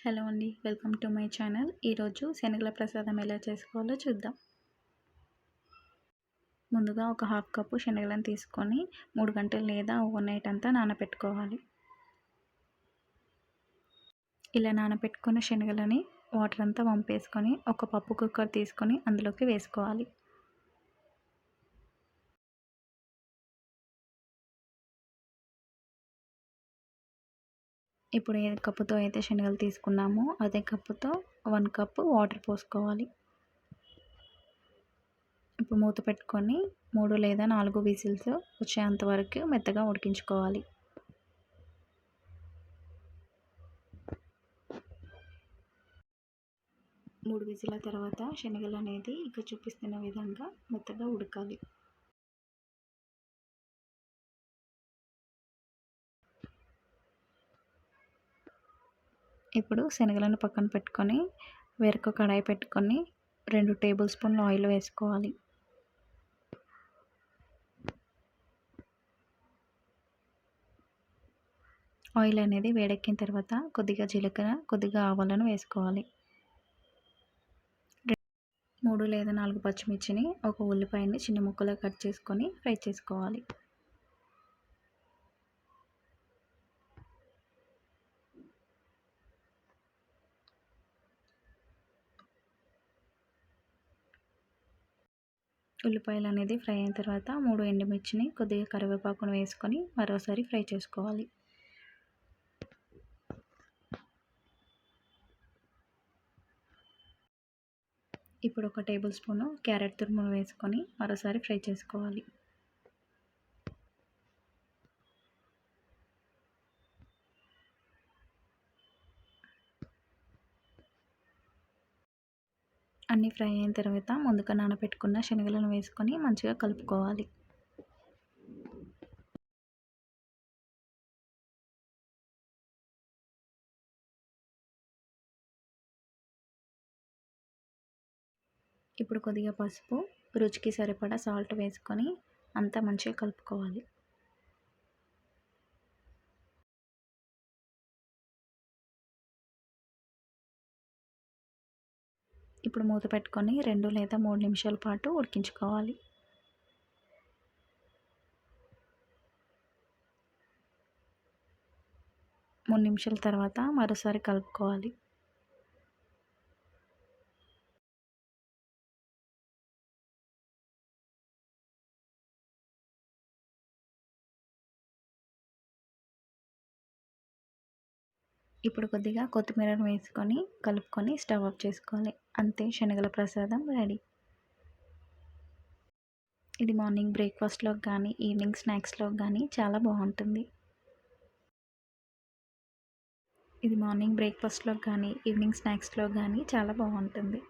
Hello అండి, welcome to my channel. ఈరోజు శనగల ప్రసాదం ఎలా చేసుకోవాలో చూద్దాం. ముందుగా ఒక హాఫ్ కప్పు శనగలను తీసుకొని 3 గంటలు లేదా ఓవర్ నైట్ అంతా నానబెట్టుకోవాలి. ఇలా నానబెట్టుకున్న శనగలని వాటర్ అంతా వంపేసుకొని ఒక పప్పు కుక్కర్ తీసుకొని అందులోకి వేసుకోవాలి. ఇప్పుడు ఏ కప్పుతో అయితే శనగలు తీసుకున్నామో అదే కప్పుతో 1 కప్పు వాటర్ పోసుకోవాలి. ఇప్పుడు మూత పెట్టుకొని 3 లేదా 4 విజిల్స్ వచ్చేంత వరకు మెత్తగా ఉడికించుకోవాలి. మూడు విజిల్ల తర్వాత శనగలు అనేది ఇక్కడ చూపిస్తున్న విధంగా మెత్తగా ఉడకాలి. ఇప్పుడు శనగలను పక్కన పెట్టుకొని వేరొక కడాయి పెట్టుకొని 2 టేబుల్ స్పూన్ల ఆయిల్ వేసుకోవాలి. ఆయిల్ అనేది వేడెక్కిన తర్వాత కొద్దిగా జీలకర్ర, కొద్దిగా ఆవాలను వేసుకోవాలి. 3 లేదా 4 పచ్చిమిర్చిని, ఒక ఉల్లిపాయని చిన్న ముక్కలుగా కట్ చేసుకొని ఫ్రై చేసుకోవాలి. ఉల్లిపాయలు అనేది ఫ్రై అయిన తర్వాత 3 ఎండుమిర్చిని, కొద్దిగా కరివేపాకును వేసుకొని మరోసారి ఫ్రై చేసుకోవాలి. ఇప్పుడు ఒక టేబుల్ స్పూను క్యారెట్ తురుమును వేసుకొని మరోసారి ఫ్రై చేసుకోవాలి. అన్నీ ఫ్రై అయిన తర్వాత ముందుగా నానబెట్టుకున్న శనగలను వేసుకొని మంచిగా కలుపుకోవాలి. ఇప్పుడు కొద్దిగా పసుపు, రుచికి సరిపడా సాల్ట్ వేసుకొని అంతా మంచిగా కలుపుకోవాలి. ఇప్పుడు మూత పెట్టుకొని 2 లేదా 3 నిమిషాల పాటు ఉడికించుకోవాలి. మూడు నిమిషాల తర్వాత మరోసారి కలుపుకోవాలి. ఇప్పుడు కొద్దిగా కొత్తిమీరను వేసుకొని కలుపుకొని స్టవ్ ఆఫ్ చేసుకోవాలి. అంతే, శనగల ప్రసాదం రెడీ. ఇది మార్నింగ్ బ్రేక్ఫాస్ట్లోకి కానీ ఈవినింగ్ స్నాక్స్లోకి కానీ చాలా బాగుంటుంది. ఇది మార్నింగ్ బ్రేక్ఫాస్ట్లోకి కానీ ఈవినింగ్ స్నాక్స్లోకి కానీ చాలా బాగుంటుంది.